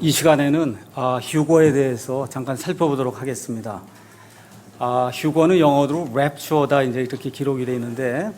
이 시간에는 휴거에 대해서 잠깐 살펴보도록 하겠습니다. 휴거는 영어로 랩처다 이제 이렇게 기록이 되어 있는데,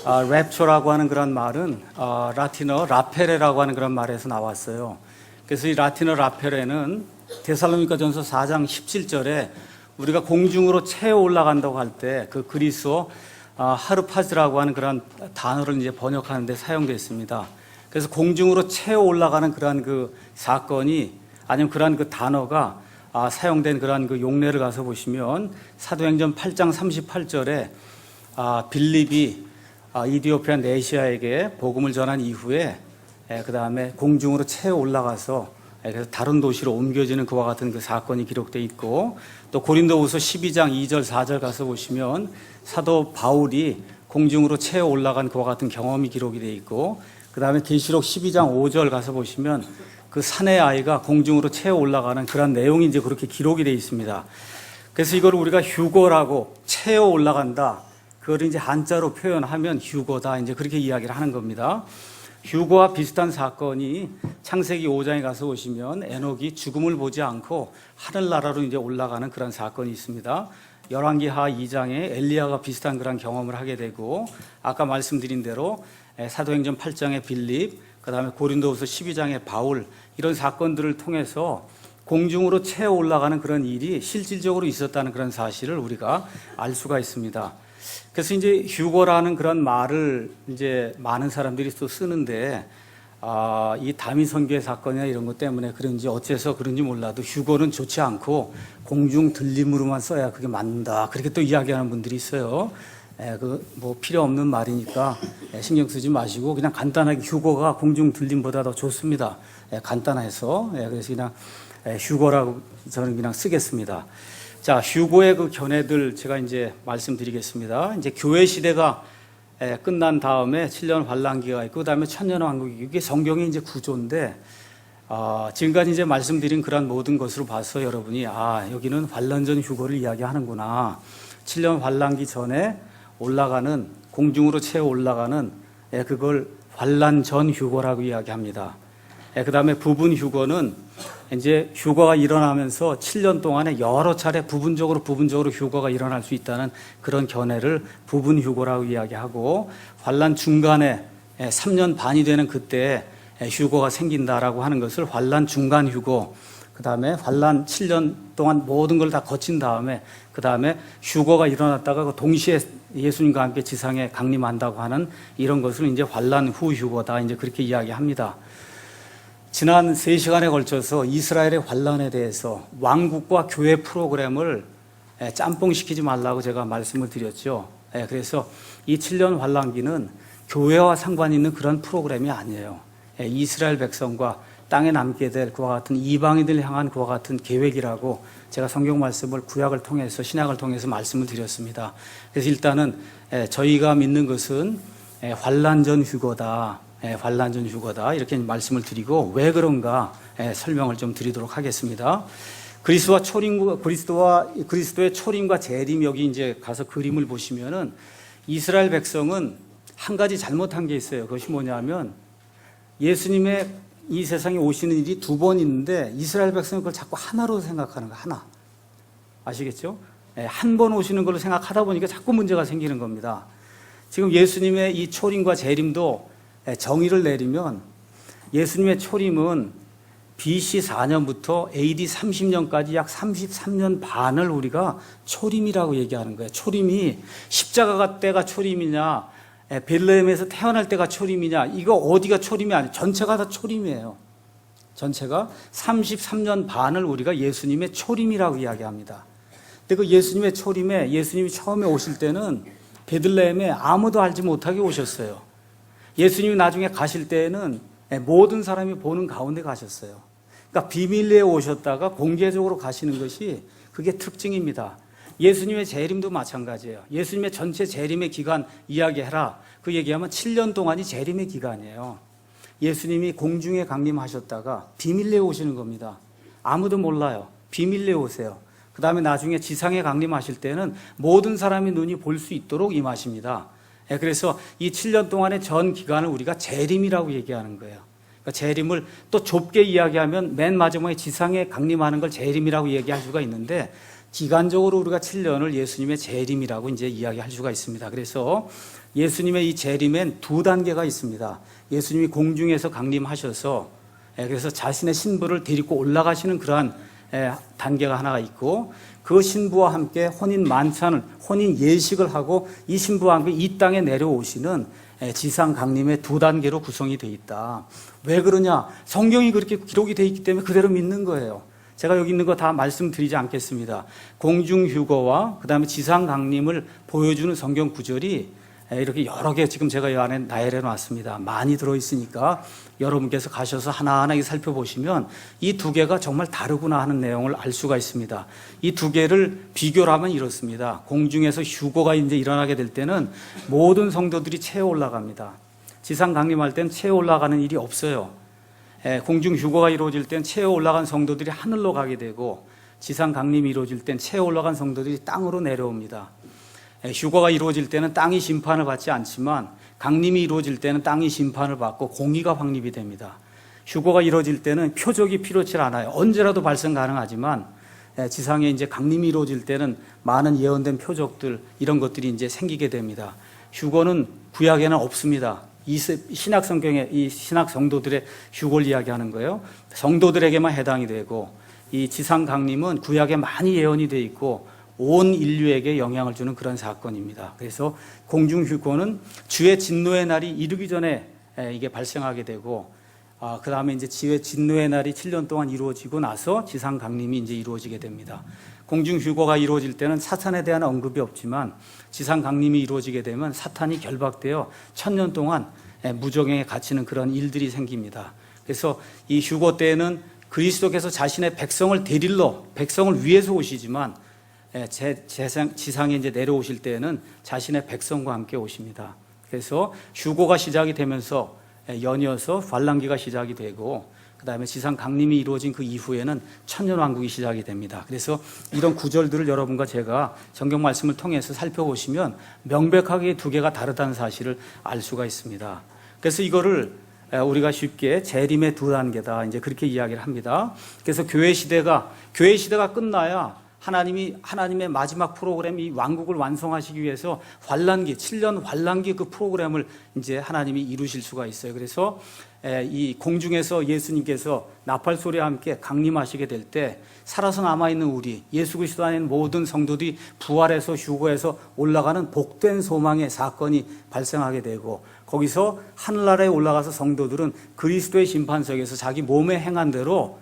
랩처라고 하는 그런 말은 라틴어 라페레라고 하는 그런 말에서 나왔어요. 그래서 이 라틴어 라페레는 데살로니가전서 4장 17절에 우리가 공중으로 채어 올라간다고 할 때 그 그리스어 하르파즈라고 하는 그런 단어를 이제 번역하는 데 사용되어 있습니다. 그래서 공중으로 채어 올라가는 그러한 그 사건이 아니면 그러한 그 단어가 사용된 그러한 그 용례를 가서 보시면 사도행전 8장 38절에 빌립이 이디오피아 네시아에게 복음을 전한 이후에 그 다음에 공중으로 채어 올라가서 그래서 다른 도시로 옮겨지는 그와 같은 그 사건이 기록되어 있고, 또 고린도후서 12장 2절 4절 가서 보시면 사도 바울이 공중으로 채어 올라간 그와 같은 경험이 기록이 되어 있고, 그 다음에 계시록 12장 5절 가서 보시면 그 산의 아이가 공중으로 채어 올라가는 그런 내용이 이제 그렇게 기록이 되어 있습니다. 그래서 이걸 우리가 휴거라고 채어 올라간다, 그걸 이제 한자로 표현하면 휴거다, 이제 그렇게 이야기를 하는 겁니다. 휴거와 비슷한 사건이 창세기 5장에 가서 보시면 에녹이 죽음을 보지 않고 하늘나라로 이제 올라가는 그런 사건이 있습니다. 열왕기하 2장에 엘리야가 비슷한 그런 경험을 하게 되고, 아까 말씀드린 대로 사도행전 8장의 빌립, 그 다음에 고린도후서 12장의 바울, 이런 사건들을 통해서 공중으로 채어 올라가는 그런 일이 실질적으로 있었다는 그런 사실을 우리가 알 수가 있습니다. 그래서 이제 휴거라는 그런 말을 이제 많은 사람들이 또 쓰는데, 이 다미 선교의 사건이나 이런 것 때문에 그런지 어째서 그런지 몰라도 휴거는 좋지 않고 공중 들림으로만 써야 그게 맞는다, 그렇게 또 이야기하는 분들이 있어요. 그 뭐 필요 없는 말이니까 신경 쓰지 마시고 그냥 간단하게 휴거가 공중 들림보다 더 좋습니다. 간단해서. 그래서 그냥 휴거라고 저는 그냥 쓰겠습니다. 자, 휴거의 그 견해들 제가 이제 말씀드리겠습니다. 이제 교회 시대가 끝난 다음에 7년 환란기가 있고, 그 다음에 천년왕국이, 이게 성경의 이제 구조인데, 지금까지 이제 말씀드린 그런 모든 것으로 봐서 여러분이 여기는 환란 전 휴거를 이야기하는구나. 7년 환란기 전에 올라가는, 공중으로 채어 올라가는, 그걸 환란 전 휴거라고 이야기합니다. 그 다음에 부분 휴거는 이제 휴거가 일어나면서 7년 동안에 여러 차례 부분적으로 휴거가 일어날 수 있다는 그런 견해를 부분 휴거라고 이야기하고, 환란 중간에 3년 반이 되는 그때 휴거가 생긴다라고 하는 것을 환란 중간 휴거, 그 다음에 환란 7년 동안 모든 걸 다 거친 다음에 그 다음에 휴거가 일어났다가 동시에 예수님과 함께 지상에 강림한다고 하는 이런 것을 이제 환란 후 휴거다, 이제 그렇게 이야기합니다. 지난 3시간에 걸쳐서 이스라엘의 환란에 대해서 왕국과 교회 프로그램을 짬뽕시키지 말라고 제가 말씀을 드렸죠. 그래서 이 7년 환란기는 교회와 상관 있는 그런 프로그램이 아니에요. 이스라엘 백성과 땅에 남게 될 그와 같은 이방인들 향한 그와 같은 계획이라고 제가 성경 말씀을 구약을 통해서, 신약을 통해서 말씀을 드렸습니다. 그래서 일단은 저희가 믿는 것은 환란 전 휴거다, 환란 전 휴거다, 이렇게 말씀을 드리고, 왜 그런가 설명을 좀 드리도록 하겠습니다. 그리스도의 초림과 재림, 여기 이제 가서 그림을 보시면은 이스라엘 백성은 한 가지 잘못한 게 있어요. 그것이 뭐냐면 예수님의 이 세상에 오시는 일이 2번 있는데 이스라엘 백성은 그걸 자꾸 하나로 생각하는 거예요. 하나. 아시겠죠? 한 번 오시는 걸로 생각하다 보니까 자꾸 문제가 생기는 겁니다. 지금 예수님의 이 초림과 재림도 정의를 내리면 예수님의 초림은 BC 4년부터 AD 30년까지 약 33년 반을 우리가 초림이라고 얘기하는 거예요. 초림이 십자가 때가 초림이냐, 베들레헴에서 태어날 때가 초림이냐, 이거 어디가 초림이 아니에요. 전체가 다 초림이에요. 전체가 33년 반을 우리가 예수님의 초림이라고 이야기합니다. 근데 그 예수님의 초림에, 예수님이 처음에 오실 때는 베들레헴에 아무도 알지 못하게 오셨어요. 예수님이 나중에 가실 때에는 모든 사람이 보는 가운데 가셨어요. 그러니까 비밀리에 오셨다가 공개적으로 가시는 것이 그게 특징입니다. 예수님의 재림도 마찬가지예요. 예수님의 전체 재림의 기간 이야기해라, 그 얘기하면 7년 동안이 재림의 기간이에요. 예수님이 공중에 강림하셨다가 비밀리에 오시는 겁니다. 아무도 몰라요. 비밀리에 오세요. 그 다음에 나중에 지상에 강림하실 때는 모든 사람이 눈이 볼 수 있도록 임하십니다. 그래서 이 7년 동안의 전 기간을 우리가 재림이라고 얘기하는 거예요. 그러니까 재림을 또 좁게 이야기하면 맨 마지막에 지상에 강림하는 걸 재림이라고 얘기할 수가 있는데, 기간적으로 우리가 7년을 예수님의 재림이라고 이제 이야기할 수가 있습니다. 그래서 예수님의 이 재림엔 두 단계가 있습니다. 예수님이 공중에서 강림하셔서 그래서 자신의 신부를 데리고 올라가시는 그러한 단계가 하나가 있고, 그 신부와 함께 혼인 만찬을, 혼인 예식을 하고 이 신부와 함께 이 땅에 내려오시는 지상 강림의 두 단계로 구성이 되어 있다. 왜 그러냐? 성경이 그렇게 기록이 되어 있기 때문에 그대로 믿는 거예요. 제가 여기 있는 거 다 말씀드리지 않겠습니다. 공중 휴거와 그다음에 지상 강림을 보여주는 성경 구절이 이렇게 여러 개 지금 제가 이 안에 나열해 놨습니다. 많이 들어있으니까 여러분께서 가셔서 하나하나 살펴보시면 이 두 개가 정말 다르구나 하는 내용을 알 수가 있습니다. 이 두 개를 비교를 하면 이렇습니다. 공중에서 휴거가 이제 일어나게 될 때는 모든 성도들이 채워 올라갑니다. 지상 강림할 때는 채워 올라가는 일이 없어요. 공중 휴거가 이루어질 땐 채워 올라간 성도들이 하늘로 가게 되고, 지상 강림이 이루어질 땐 채워 올라간 성도들이 땅으로 내려옵니다. 휴거가 이루어질 때는 땅이 심판을 받지 않지만, 강림이 이루어질 때는 땅이 심판을 받고 공의가 확립이 됩니다. 휴거가 이루어질 때는 표적이 필요치 않아요. 언제라도 발생 가능하지만, 지상에 이제 강림이 이루어질 때는 많은 예언된 표적들, 이런 것들이 이제 생기게 됩니다. 휴거는 구약에는 없습니다. 이 신약 성경에 이 신약 성도들의 휴거를 이야기하는 거예요. 성도들에게만 해당이 되고, 이 지상 강림은 구약에 많이 예언이 되어 있고 온 인류에게 영향을 주는 그런 사건입니다. 그래서 공중 휴거는 주의 진노의 날이 이르기 전에 이게 발생하게 되고, 그 다음에 이제 주의 진노의 날이 7년 동안 이루어지고 나서 지상 강림이 이제 이루어지게 됩니다. 공중 휴거가 이루어질 때는 사탄에 대한 언급이 없지만, 지상 강림이 이루어지게 되면 사탄이 결박되어 1000년 동안 무적행에 갇히는 그런 일들이 생깁니다. 그래서 이 휴거 때에는 그리스도께서 자신의 백성을 데리러, 백성을 위해서 오시지만, 지상에 이제 내려오실 때에는 자신의 백성과 함께 오십니다. 그래서 휴거가 시작이 되면서 연이어서 환란기가 시작이 되고, 그 다음에 지상 강림이 이루어진 그 이후에는 천년왕국이 시작이 됩니다. 그래서 이런 구절들을 여러분과 제가 성경 말씀을 통해서 살펴보시면 명백하게 두 개가 다르다는 사실을 알 수가 있습니다. 그래서 이거를 우리가 쉽게 재림의 두 단계다, 이제 그렇게 이야기를 합니다. 그래서 교회 시대가 끝나야 하나님의 마지막 프로그램, 이 왕국을 완성하시기 위해서 환란기, 7년 환란기 그 프로그램을 이제 하나님이 이루실 수가 있어요. 그래서 이 공중에서 예수님께서 나팔 소리와 함께 강림하시게 될 때 살아서 남아있는 우리 예수 그리스도 안에 있는 모든 성도들이 부활해서 휴거해서 올라가는 복된 소망의 사건이 발생하게 되고, 거기서 하늘나라에 올라가서 성도들은 그리스도의 심판석에서 자기 몸에 행한 대로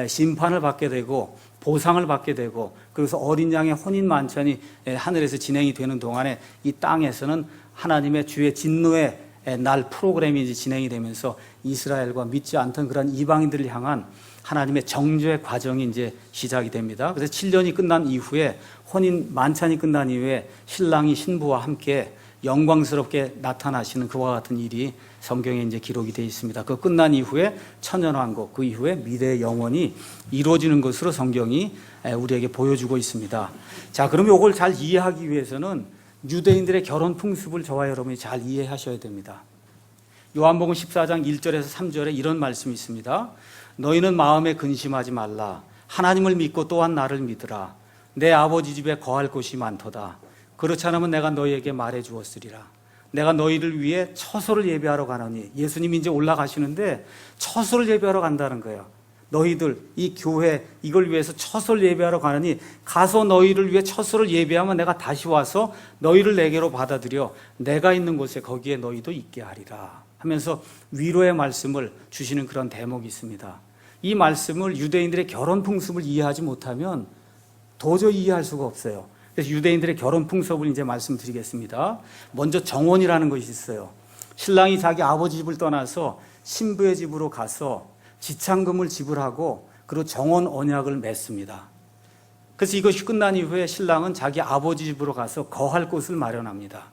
심판을 받게 되고 보상을 받게 되고, 그래서 어린 양의 혼인 만찬이 하늘에서 진행이 되는 동안에 이 땅에서는 하나님의 주의 진노의 날 프로그램이 이제 진행이 되면서 이스라엘과 믿지 않던 그런 이방인들을 향한 하나님의 정죄의 과정이 이제 시작이 됩니다. 그래서 7년이 끝난 이후에, 혼인 만찬이 끝난 이후에 신랑이 신부와 함께 영광스럽게 나타나시는 그와 같은 일이 성경에 이제 기록이 되어 있습니다. 그 끝난 이후에 천년왕국, 그 이후에 미래의 영원이 이루어지는 것으로 성경이 우리에게 보여주고 있습니다. 자, 그럼 이걸 잘 이해하기 위해서는 유대인들의 결혼 풍습을 저와 여러분이 잘 이해하셔야 됩니다. 요한복음 14장 1절에서 3절에 이런 말씀이 있습니다. 너희는 마음에 근심하지 말라. 하나님을 믿고 또한 나를 믿으라. 내 아버지 집에 거할 곳이 많도다. 그렇지 않으면 내가 너희에게 말해 주었으리라. 내가 너희를 위해 처소를 예비하러 가노니, 예수님이 이제 올라가시는데 처소를 예비하러 간다는 거예요. 너희들 이 교회 이걸 위해서 처소를 예비하러 가느니, 가서 너희를 위해 처소를 예비하면 내가 다시 와서 너희를 내게로 받아들여 내가 있는 곳에 거기에 너희도 있게 하리라 하면서 위로의 말씀을 주시는 그런 대목이 있습니다. 이 말씀을 유대인들의 결혼 풍습을 이해하지 못하면 도저히 이해할 수가 없어요. 그래서 유대인들의 결혼 풍습을 이제 말씀드리겠습니다. 먼저 정혼이라는 것이 있어요. 신랑이 자기 아버지 집을 떠나서 신부의 집으로 가서 지참금을 지불하고 그리고 정혼 언약을 맺습니다. 그래서 이것이 끝난 이후에 신랑은 자기 아버지 집으로 가서 거할 곳을 마련합니다.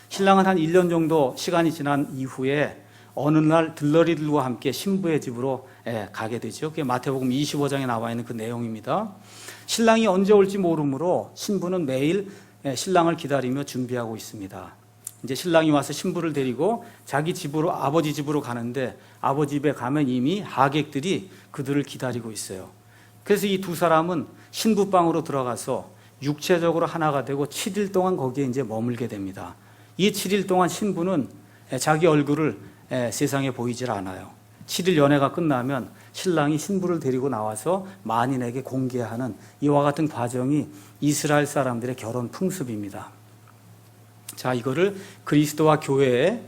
신랑은 한 1년 정도 시간이 지난 이후에 어느 날 들러리들과 함께 신부의 집으로 가게 되죠. 그게 마태복음 25장에 나와 있는 그 내용입니다. 신랑이 언제 올지 모르므로 신부는 매일 신랑을 기다리며 준비하고 있습니다. 이제 신랑이 와서 신부를 데리고 자기 집으로, 아버지 집으로 가는데 아버지 집에 가면 이미 하객들이 그들을 기다리고 있어요. 그래서 이 두 사람은 신부방으로 들어가서 육체적으로 하나가 되고 7일 동안 거기에 이제 머물게 됩니다. 이 7일 동안 신부는 자기 얼굴을 세상에 보이질 않아요. 7일 연애가 끝나면 신랑이 신부를 데리고 나와서 만인에게 공개하는 이와 같은 과정이 이스라엘 사람들의 결혼 풍습입니다. 자, 이거를 그리스도와 교회에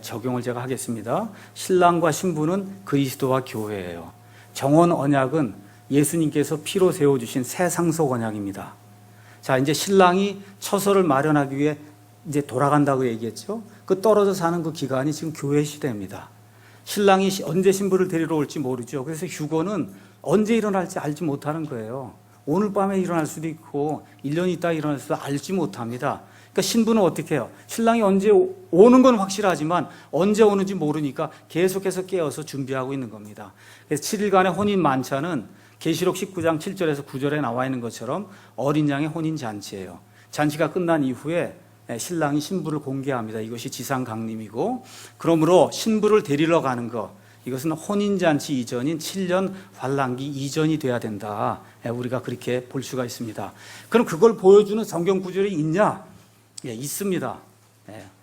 적용을 제가 하겠습니다. 신랑과 신부는 그리스도와 교회예요. 정원 언약은 예수님께서 피로 세워주신 새 상속 언약입니다. 자, 이제 신랑이 처소를 마련하기 위해 이제 돌아간다고 얘기했죠. 그 떨어져 사는 그 기간이 지금 교회 시대입니다. 신랑이 언제 신부를 데리러 올지 모르죠. 그래서 휴거는 언제 일어날지 알지 못하는 거예요. 오늘 밤에 일어날 수도 있고 1년 있다 일어날 수도 알지 못합니다. 그러니까 신부는 어떻게 해요? 신랑이 언제 오는 건 확실하지만 언제 오는지 모르니까 계속해서 깨어서 준비하고 있는 겁니다. 그래서 7일간의 혼인 만찬은 계시록 19장 7절에서 9절에 나와 있는 것처럼 어린 양의 혼인 잔치예요. 잔치가 끝난 이후에 신랑이 신부를 공개합니다. 이것이 지상 강림이고, 그러므로 신부를 데리러 가는 것, 이것은 혼인잔치 이전인 7년 환란기 이전이 돼야 된다. 우리가 그렇게 볼 수가 있습니다. 그럼 그걸 보여주는 성경 구절이 있냐? 있습니다.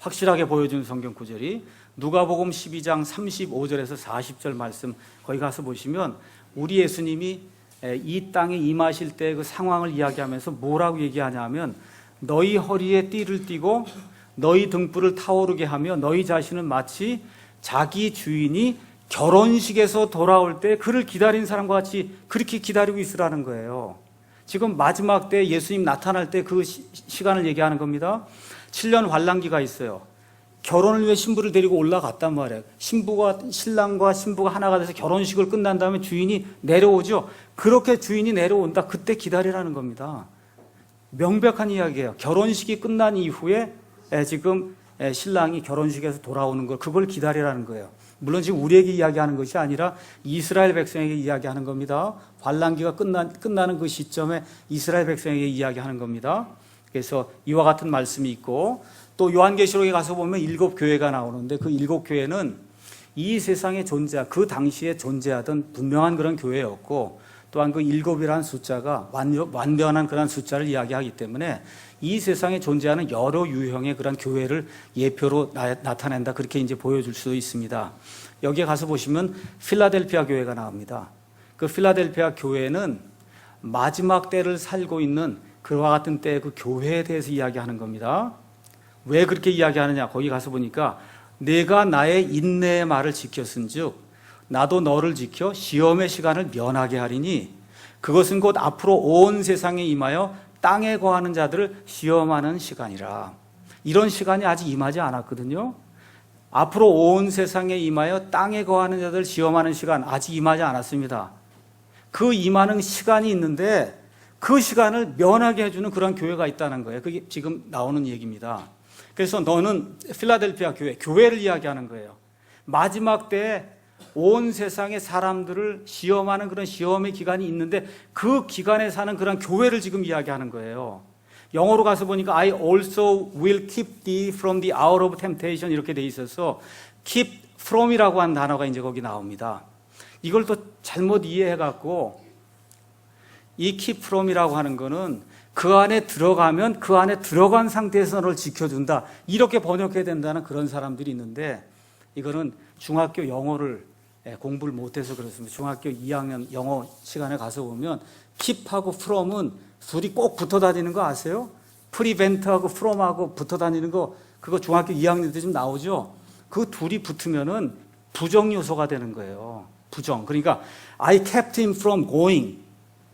확실하게 보여주는 성경 구절이 누가복음 12장 35절에서 40절 말씀, 거기 가서 보시면 우리 예수님이 이 땅에 임하실 때 그 상황을 이야기하면서 뭐라고 얘기하냐면, 너희 허리에 띠를 띠고 너희 등불을 타오르게 하며 너희 자신은 마치 자기 주인이 결혼식에서 돌아올 때 그를 기다린 사람과 같이 그렇게 기다리고 있으라는 거예요. 지금 마지막 때 예수님 나타날 때 그 시간을 얘기하는 겁니다. 7년 환란기가 있어요. 결혼을 위해 신부를 데리고 올라갔단 말이에요. 신랑과 신부가 하나가 돼서 결혼식을 끝난 다음에 주인이 내려오죠. 그렇게 주인이 내려온다. 그때 기다리라는 겁니다. 명백한 이야기예요. 결혼식이 끝난 이후에 지금 신랑이 결혼식에서 돌아오는 걸, 그걸 기다리라는 거예요. 물론 지금 우리에게 이야기하는 것이 아니라 이스라엘 백성에게 이야기하는 겁니다. 환란기가 끝나는 그 시점에 이스라엘 백성에게 이야기하는 겁니다. 그래서 이와 같은 말씀이 있고, 또 요한계시록에 가서 보면 7 교회가 나오는데 그 7 교회는 이 세상에 그 당시에 존재하던 분명한 그런 교회였고, 또한 그 7이라는 숫자가 완전한 그런 숫자를 이야기하기 때문에 이 세상에 존재하는 여러 유형의 그런 교회를 예표로 나타낸다, 그렇게 이제 보여줄 수 있습니다. 여기에 가서 보시면 필라델피아 교회가 나옵니다. 그 필라델피아 교회는 마지막 때를 살고 있는 그와 같은 때의 그 교회에 대해서 이야기하는 겁니다. 왜 그렇게 이야기하느냐? 거기 가서 보니까 내가 나의 인내의 말을 지켰은즉 나도 너를 지켜 시험의 시간을 면하게 하리니 그것은 곧 앞으로 온 세상에 임하여 땅에 거하는 자들을 시험하는 시간이라. 이런 시간이 아직 임하지 않았거든요. 앞으로 온 세상에 임하여 땅에 거하는 자들을 시험하는 시간 아직 임하지 않았습니다. 그 임하는 시간이 있는데 그 시간을 면하게 해주는 그런 교회가 있다는 거예요. 그게 지금 나오는 얘기입니다. 그래서 너는 필라델피아 교회를 이야기하는 거예요. 마지막 때에 온 세상의 사람들을 시험하는 그런 시험의 기간이 있는데 그 기간에 사는 그런 교회를 지금 이야기하는 거예요. 영어로 가서 보니까 I also will keep thee from the hour of temptation 이렇게 돼 있어서 keep from이라고 하는 단어가 이제 거기 나옵니다. 이걸 또 잘못 이해해갖고 이 keep from이라고 하는 거는 그 안에 들어가면 그 안에 들어간 상태에서 너를 지켜준다, 이렇게 번역해야 된다는 그런 사람들이 있는데, 이거는 중학교 영어를 공부를 못해서 그렇습니다. 중학교 2학년 영어 시간에 가서 보면 keep하고 from은 둘이 꼭 붙어 다니는 거 아세요? prevent하고 from하고 붙어 다니는 거, 그거 중학교 2학년 때 좀 나오죠? 그 둘이 붙으면은 부정 요소가 되는 거예요. 부정. 그러니까 I kept him from going.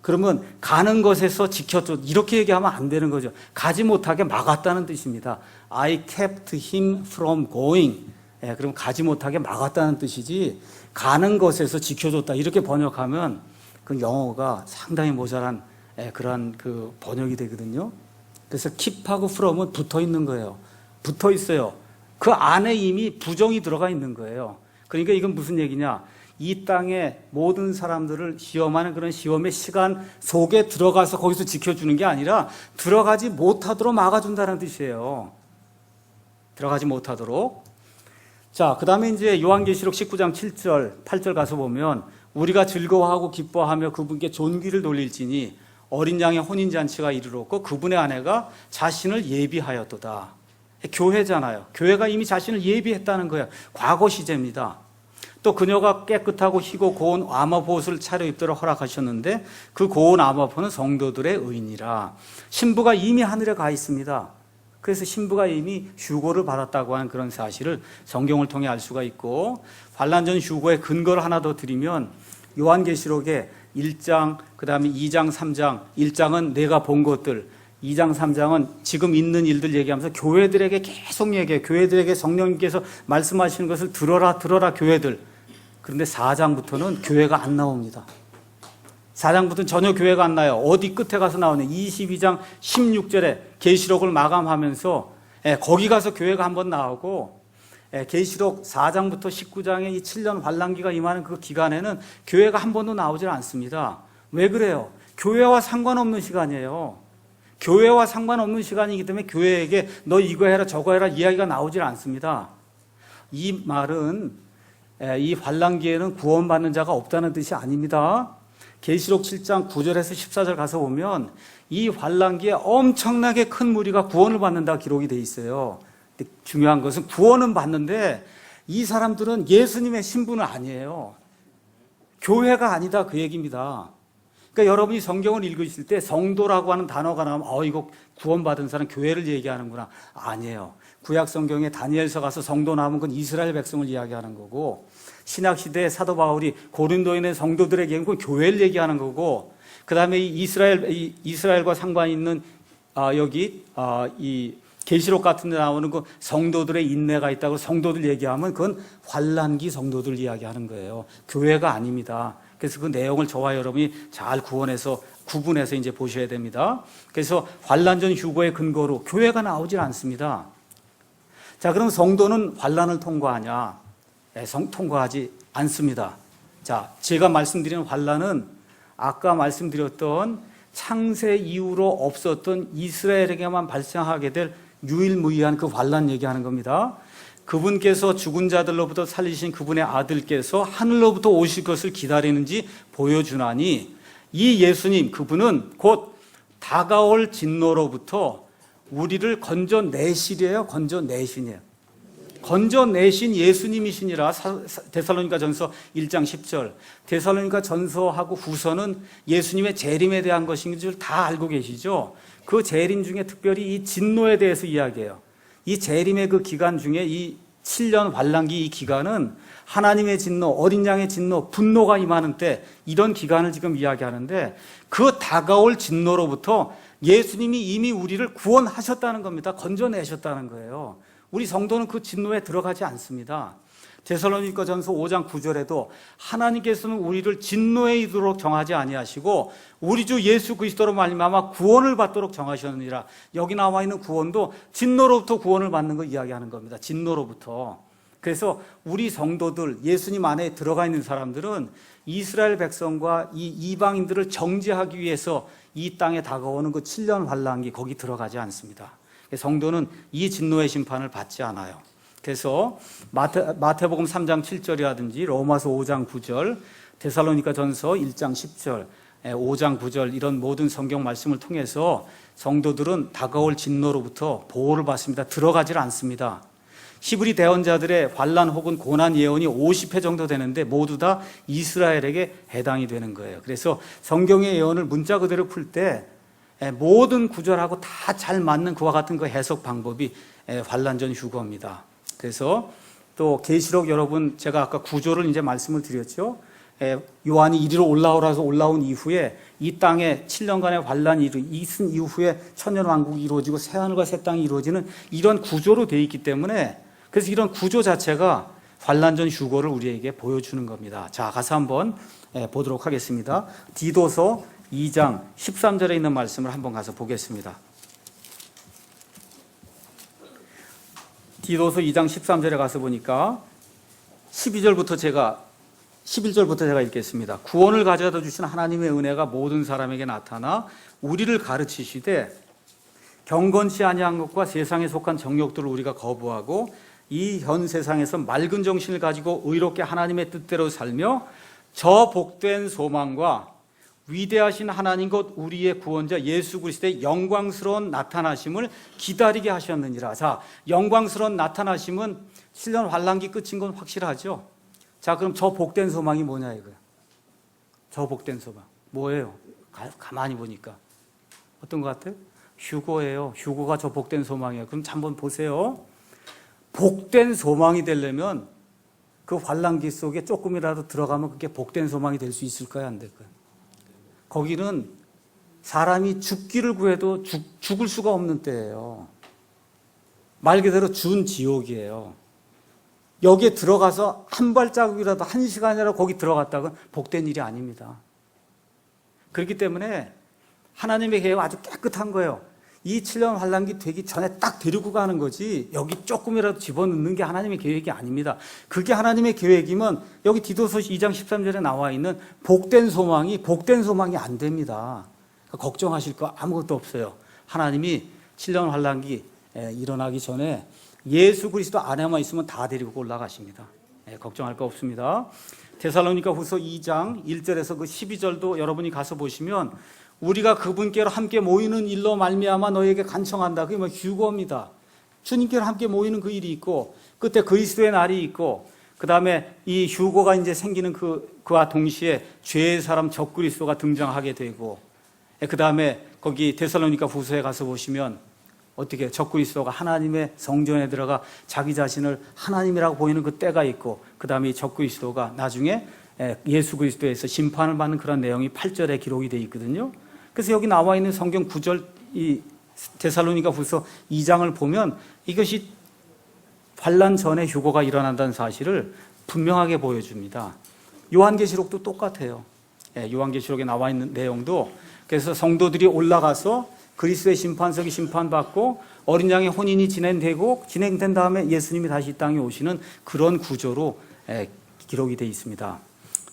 그러면 가는 것에서 지켰죠, 이렇게 얘기하면 안 되는 거죠. 가지 못하게 막았다는 뜻입니다. I kept him from going. 그럼 가지 못하게 막았다는 뜻이지, 가는 것에서 지켜줬다 이렇게 번역하면 그 영어가 상당히 모자란 그러한 그 번역이 되거든요. 그래서 keep하고 from은 붙어 있는 거예요. 붙어 있어요. 그 안에 이미 부정이 들어가 있는 거예요. 그러니까 이건 무슨 얘기냐? 이 땅의 모든 사람들을 시험하는 그런 시험의 시간 속에 들어가서 거기서 지켜주는 게 아니라 들어가지 못하도록 막아준다는 뜻이에요. 들어가지 못하도록. 자, 그 다음에 이제 요한계시록 19장 7절, 8절 가서 보면 우리가 즐거워하고 기뻐하며 그분께 존귀를 돌릴지니 어린 양의 혼인잔치가 이르렀고 그분의 아내가 자신을 예비하였도다. 교회잖아요. 교회가 이미 자신을 예비했다는 거예요. 과거 시제입니다. 또 그녀가 깨끗하고 희고 고운 아마보옷을 차려입도록 허락하셨는데 그 고운 아마보는 성도들의 의니라. 신부가 이미 하늘에 가 있습니다. 그래서 신부가 이미 휴고를 받았다고 하는 그런 사실을 성경을 통해 알 수가 있고, 환란전 휴고의 근거를 하나 더 드리면 요한계시록의 1장, 그 다음에 2장, 3장, 1장은 내가 본 것들, 2장, 3장은 지금 있는 일들 얘기하면서 교회들에게 계속 얘기해요. 교회들에게 성령님께서 말씀하시는 것을 들어라 교회들. 그런데 4장부터는 교회가 안 나옵니다. 4장부터는 전혀 교회가 안 나요. 어디 끝에 가서 나오냐. 22장 16절에 계시록을 마감하면서 거기 가서 교회가 한번 나오고, 계시록 4장부터 19장의 이 7년 환란기가 임하는 그 기간에는 교회가 한 번도 나오질 않습니다. 왜 그래요? 교회와 상관없는 시간이에요. 교회와 상관없는 시간이기 때문에 교회에게 너 이거 해라 저거 해라 이야기가 나오질 않습니다. 이 말은 이 환란기에는 구원받는 자가 없다는 뜻이 아닙니다. 계시록 7장 9절에서 14절 가서 보면 이 환란기에 엄청나게 큰 무리가 구원을 받는다 기록이 되어 있어요. 근데 중요한 것은 구원은 받는데 이 사람들은 예수님의 신분은 아니에요. 교회가 아니다 그 얘기입니다. 그러니까 여러분이 성경을 읽으실 때 성도라고 하는 단어가 나오면 이거 구원받은 사람 교회를 얘기하는구나. 아니에요. 구약 성경에 다니엘서 가서 성도 나오면 그건 이스라엘 백성을 이야기하는 거고, 신약시대에 사도 바울이 고린도인의 성도들에게 그건 교회를 얘기하는 거고, 그 다음에 이스라엘과 상관이 있는 이 계시록 같은 데 나오는 그 성도들의 인내가 있다고 성도들 얘기하면 그건 환란기 성도들 이야기하는 거예요. 교회가 아닙니다. 그래서 그 내용을 저와 여러분이 잘 구분해서 이제 보셔야 됩니다. 그래서 환란전 휴거의 근거로 교회가 나오질 않습니다. 자, 그럼 성도는 환란을 통과하냐? 통과하지 않습니다. 자, 제가 말씀드리는 환란은 아까 말씀드렸던 창세 이후로 없었던 이스라엘에게만 발생하게 될 유일무이한 그 환란 얘기하는 겁니다. 그분께서 죽은 자들로부터 살리신 그분의 아들께서 하늘로부터 오실 것을 기다리는지 보여주나니 이 예수님 그분은 곧 다가올 진노로부터 우리를 건져내시래요. 건져내신 예수님이시니라. 데살로니가 전서 1장 10절. 데살로니가 전서하고 후서는 예수님의 재림에 대한 것인 줄 다 알고 계시죠. 그 재림 중에 특별히 이 진노에 대해서 이야기해요. 이 재림의 그 기간 중에 이 7년 환란기 이 기간은 하나님의 진노, 어린 양의 진노, 분노가 임하는 때 이런 기간을 지금 이야기하는데 그 다가올 진노로부터 예수님이 이미 우리를 구원하셨다는 겁니다. 건져내셨다는 거예요. 우리 성도는 그 진노에 들어가지 않습니다. 데살로니가 전서 5장 9절에도 하나님께서는 우리를 진노에 이르도록 정하지 아니하시고 우리 주 예수 그리스도로 말미암아 구원을 받도록 정하셨느니라. 여기 나와 있는 구원도 진노로부터 구원을 받는 거 이야기하는 겁니다. 진노로부터. 그래서 우리 성도들, 예수님 안에 들어가 있는 사람들은 이스라엘 백성과 이 이방인들을 정죄하기 위해서 이 땅에 다가오는 그 7년 환란기 거기 들어가지 않습니다. 성도는 이 진노의 심판을 받지 않아요. 그래서 마태복음 3장 7절이라든지 로마서 5장 9절, 데살로니가 전서 1장 10절, 5장 9절 이런 모든 성경 말씀을 통해서 성도들은 다가올 진노로부터 보호를 받습니다. 들어가질 않습니다. 히브리 대언자들의 환란 혹은 고난 예언이 50회 정도 되는데 모두 다 이스라엘에게 해당이 되는 거예요. 그래서 성경의 예언을 문자 그대로 풀 때 모든 구절하고 다 잘 맞는 그와 같은 그 해석 방법이 환란전 휴거입니다. 그래서 또 계시록 여러분 제가 아까 구조를 이제 말씀을 드렸죠. 요한이 이리로 올라오라서 올라온 이후에 이 땅에 7년간의 환란이 있은 이후에 천년왕국이 이루어지고 새하늘과 새 땅이 이루어지는 이런 구조로 되어 있기 때문에 그래서 이런 구조 자체가 환란전 휴거를 우리에게 보여주는 겁니다. 자, 가서 한번 보도록 하겠습니다. 디도서 2장 13절에 있는 말씀을 한번 가서 보겠습니다. 디도서 2장 13절에 가서 보니까 11절부터 제가 읽겠습니다. 구원을 가져다 주신 하나님의 은혜가 모든 사람에게 나타나 우리를 가르치시되 경건치 아니한 것과 세상에 속한 정욕들을 우리가 거부하고 이 현 세상에서 맑은 정신을 가지고 의롭게 하나님의 뜻대로 살며 저 복된 소망과 위대하신 하나님 곧 우리의 구원자 예수 그리스도의 영광스러운 나타나심을 기다리게 하셨느니라. 자, 영광스러운 나타나심은 7년 환란기 끝인 건 확실하죠. 자, 그럼 저 복된 소망이 뭐냐 이거야. 저 복된 소망 뭐예요? 가만히 보니까 어떤 것 같아요? 휴거예요. 휴거가 저 복된 소망이에요. 그럼 한번 보세요. 복된 소망이 되려면 그 환란기 속에 조금이라도 들어가면 그게 복된 소망이 될 수 있을까요? 안 될까요? 거기는 사람이 죽기를 구해도 죽을 수가 없는 때예요. 말 그대로 준 지옥이에요. 여기에 들어가서 한 발자국이라도 한 시간이라도 거기 들어갔다가 복된 일이 아닙니다. 그렇기 때문에 하나님의 계획은 아주 깨끗한 거예요. 이 7년 환란기 되기 전에 딱 데리고 가는 거지 여기 조금이라도 집어넣는 게 하나님의 계획이 아닙니다. 그게 하나님의 계획이면 여기 디도서 2장 13절에 나와 있는 복된 소망이 안 됩니다. 그러니까 걱정하실 거 아무것도 없어요. 하나님이 7년 환란기 일어나기 전에 예수 그리스도 안에만 있으면 다 데리고 올라가십니다. 걱정할 거 없습니다. 데살로니가 후서 2장 1절에서 그 12절도 여러분이 가서 보시면 우리가 그분께로 함께 모이는 일로 말미암아 너에게 간청한다. 그게 뭐 휴거입니다. 주님께로 함께 모이는 그 일이 있고 그때 그리스도의 날이 있고 그 다음에 이 휴거가 이제 생기는 그와 동시에 죄의 사람 적그리스도가 등장하게 되고 그 다음에 거기 데살로니가 후서에 가서 보시면 어떻게 적그리스도가 하나님의 성전에 들어가 자기 자신을 하나님이라고 보이는 그 때가 있고 그 다음에 이 적그리스도가 나중에 예수 그리스도에서 심판을 받는 그런 내용이 8절에 기록이 되어 있거든요. 그래서 여기 나와 있는 성경 9절 이 데살로니가 후서 2장을 보면 이것이 환란 전에 휴거가 일어난다는 사실을 분명하게 보여줍니다. 요한계시록도 똑같아요. 요한계시록에 나와 있는 내용도 그래서 성도들이 올라가서 그리스도의 심판석이 심판받고 어린 양의 혼인이 진행된 다음에 예수님이 다시 이 땅에 오시는 그런 구조로 기록이 되어 있습니다.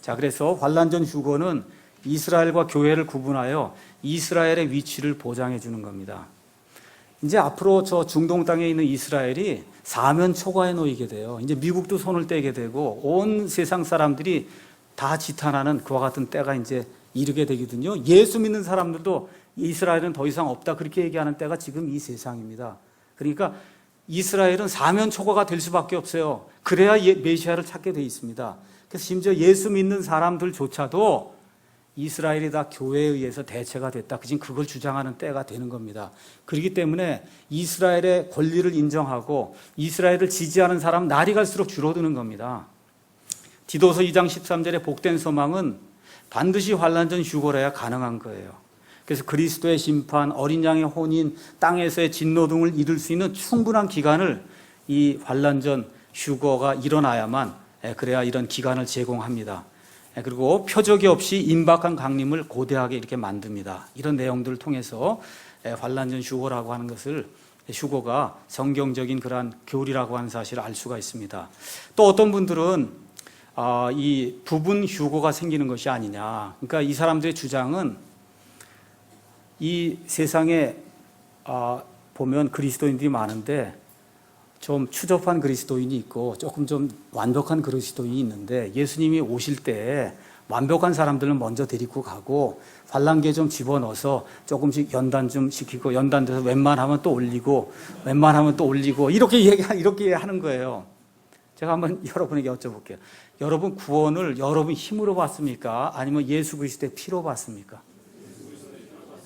자, 그래서 환란 전 휴거는 이스라엘과 교회를 구분하여 이스라엘의 위치를 보장해 주는 겁니다. 이제 앞으로 저 중동 땅에 있는 이스라엘이 사면 초과에 놓이게 돼요. 이제 미국도 손을 떼게 되고 온 세상 사람들이 다 지탄하는 그와 같은 때가 이제 이르게 되거든요. 예수 믿는 사람들도 이스라엘은 더 이상 없다 그렇게 얘기하는 때가 지금 이 세상입니다. 그러니까 이스라엘은 사면 초과가 될 수밖에 없어요. 그래야 메시아를 찾게 돼 있습니다. 그래서 심지어 예수 믿는 사람들조차도 이스라엘이 다 교회에 의해서 대체가 됐다. 지금 그걸 주장하는 때가 되는 겁니다. 그렇기 때문에 이스라엘의 권리를 인정하고 이스라엘을 지지하는 사람 날이 갈수록 줄어드는 겁니다. 디도서 2장 13절의 복된 소망은 반드시 환란 전 휴거라야 가능한 거예요. 그래서 그리스도의 심판, 어린 양의 혼인, 땅에서의 진노 등을 이룰 수 있는 충분한 기간을 이 환란 전 휴거가 일어나야만 그래야 이런 기간을 제공합니다. 그리고 표적이 없이 임박한 강림을 고대하게 이렇게 만듭니다. 이런 내용들을 통해서 환란 전 휴거라고 하는 것을 휴거가 성경적인 그러한 교리라고 하는 사실을 알 수가 있습니다. 또 어떤 분들은 이 부분 휴거가 생기는 것이 아니냐. 그러니까 이 사람들의 주장은 이 세상에 보면 그리스도인들이 많은데 좀 추접한 그리스도인이 있고 조금 좀 완벽한 그리스도인이 있는데 예수님이 오실 때 완벽한 사람들은 먼저 데리고 가고 환란기에 좀 집어넣어서 조금씩 연단 좀 시키고 연단돼서 웬만하면 또 올리고 이렇게 하는 거예요. 제가 한번 여러분에게 여쭤볼게요. 여러분 구원을 여러분 힘으로 받습니까? 아니면 예수 그리스도의 피로 받습니까?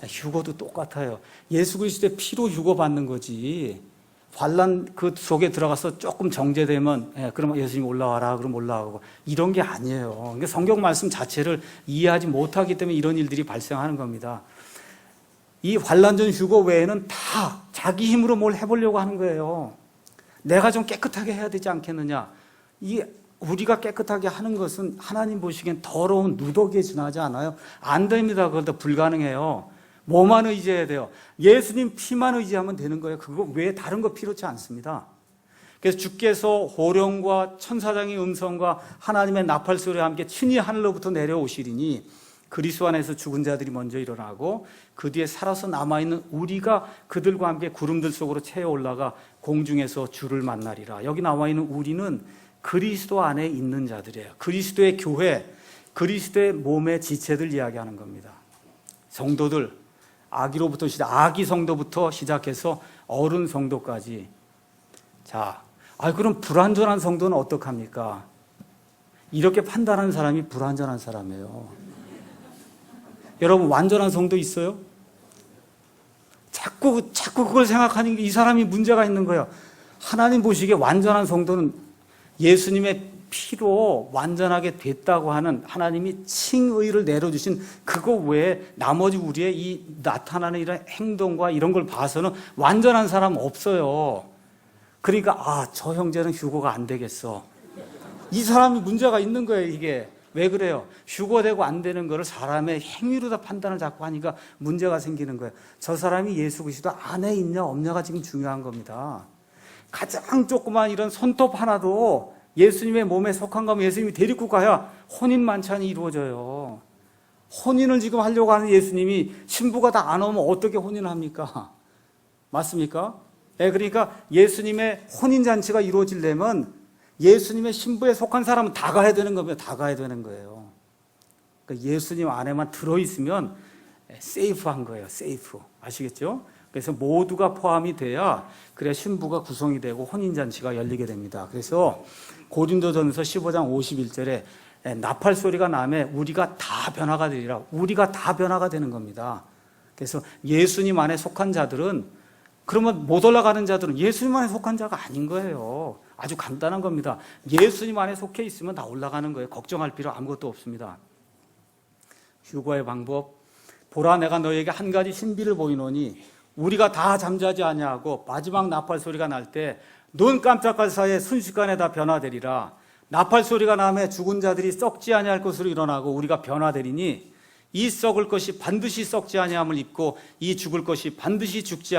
휴거도 똑같아요. 예수 그리스도의 피로 휴거 받는 거지. 환란 그 속에 들어가서 조금 정제되면 그러면 예수님 올라와라 그럼 올라가고 이런 게 아니에요. 그러니까 성경 말씀 자체를 이해하지 못하기 때문에 이런 일들이 발생하는 겁니다. 이 환란 전 휴거 외에는 다 자기 힘으로 뭘 해보려고 하는 거예요. 내가 좀 깨끗하게 해야 되지 않겠느냐. 우리가 깨끗하게 하는 것은 하나님 보시기엔 더러운 누더기에 지나지 않아요. 안 됩니다. 그것도 불가능해요. 뭐만 의지해야 돼요? 예수님 피만 의지하면 되는 거예요. 그거 외에 다른 거 필요치 않습니다. 그래서 주께서 호령과 천사장의 음성과 하나님의 나팔 소리와 함께 친히 하늘로부터 내려오시리니 그리스도 안에서 죽은 자들이 먼저 일어나고 그 뒤에 살아서 남아있는 우리가 그들과 함께 구름들 속으로 채어 올라가 공중에서 주를 만나리라. 여기 나와 있는 우리는 그리스도 안에 있는 자들이에요. 그리스도의 교회, 그리스도의 몸의 지체들 이야기하는 겁니다. 성도들, 아기 성도부터 시작해서 어른 성도까지. 자, 그럼 불완전한 성도는 어떡합니까? 이렇게 판단하는 사람이 불완전한 사람이에요. 여러분, 완전한 성도 있어요? 자꾸 그걸 생각하는 게 이 사람이 문제가 있는 거예요. 하나님 보시기에 완전한 성도는 예수님의 피로 완전하게 됐다고 하는 하나님이 칭의를 내려주신 그거 외에 나머지 우리의 이 나타나는 이런 행동과 이런 걸 봐서는 완전한 사람 없어요. 그러니까 저 형제는 휴거가 안 되겠어. 이 사람이 문제가 있는 거예요. 이게 왜 그래요? 휴거되고 안 되는 거를 사람의 행위로 다 판단을 자꾸 하니까 문제가 생기는 거예요. 저 사람이 예수 그리스도 안에 있냐 없냐가 지금 중요한 겁니다. 가장 조그만 이런 손톱 하나도 예수님의 몸에 속한 거면 예수님이 데리고 가야 혼인 만찬이 이루어져요. 혼인을 지금 하려고 하는 예수님이 신부가 다 안 오면 어떻게 혼인을 합니까? 맞습니까? 그러니까 예수님의 혼인잔치가 이루어지려면 예수님의 신부에 속한 사람은 다 가야 되는 겁니다. 다 가야 되는 거예요. 그러니까 예수님 안에만 들어있으면 세이프한 거예요. 세이프. 아시겠죠? 그래서 모두가 포함이 돼야 그래야 신부가 구성이 되고 혼인잔치가 열리게 됩니다. 그래서 고린도전서 15장 51절에 나팔 소리가 나매 우리가 다 변화가 되리라. 우리가 다 변화가 되는 겁니다. 그래서 예수님 안에 속한 자들은, 그러면 못 올라가는 자들은 예수님 안에 속한 자가 아닌 거예요. 아주 간단한 겁니다. 예수님 안에 속해 있으면 다 올라가는 거예요. 걱정할 필요 아무것도 없습니다. 휴거의 방법. 보라, 내가 너에게 한 가지 신비를 보이노니 우리가 다 잠자지 아니하고 마지막 나팔 소리가 날 때 눈 깜짝할 사이에 순식간에 다 변화되리라. 나팔 소리가 나매 죽은 자들이 썩지 아니할 것으로 일어나고 우리가 변화되리니 이 썩을 것이 반드시 썩지 아니함을 입고 이 죽을 것이 반드시 죽지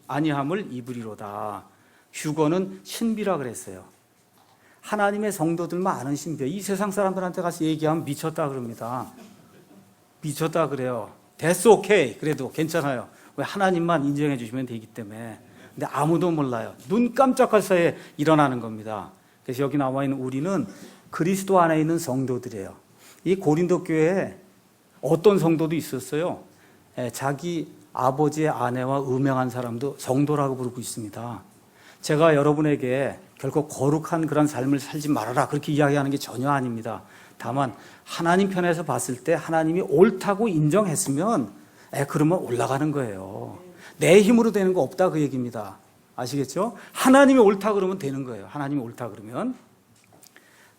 아니함을 입으리로다. 휴거는 신비라 그랬어요. 하나님의 성도들만 아는 신비예요. 이 세상 사람들한테 가서 얘기하면 미쳤다 그럽니다. 미쳤다 그래요. That's okay. 그래도 괜찮아요. 왜? 하나님만 인정해 주시면 되기 때문에. 근데 아무도 몰라요. 눈 깜짝할 사이에 일어나는 겁니다. 그래서 여기 나와 있는 우리는 그리스도 안에 있는 성도들이에요. 이 고린도 교회에 어떤 성도도 있었어요. 자기 아버지의 아내와 음행한 사람도 성도라고 부르고 있습니다. 제가 여러분에게 결코 거룩한 그런 삶을 살지 말아라 그렇게 이야기하는 게 전혀 아닙니다. 다만 하나님 편에서 봤을 때 하나님이 옳다고 인정했으면 그러면 올라가는 거예요. 내 힘으로 되는 거 없다 그 얘기입니다. 아시겠죠? 하나님이 옳다 그러면 되는 거예요. 하나님이 옳다 그러면.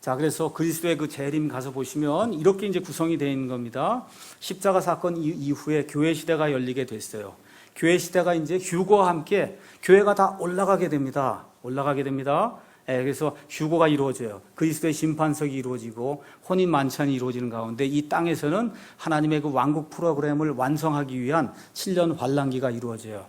자, 그래서 그리스도의 그 재림 가서 보시면 이렇게 이제 구성이 되어 있는 겁니다. 십자가 사건 이후에 교회 시대가 열리게 됐어요. 교회 시대가 이제 휴거와 함께 교회가 다 올라가게 됩니다. 올라가게 됩니다. 그래서 휴거가 이루어져요. 그리스도의 심판석이 이루어지고 혼인 만찬이 이루어지는 가운데 이 땅에서는 하나님의 그 왕국 프로그램을 완성하기 위한 7년 환란기가 이루어져요.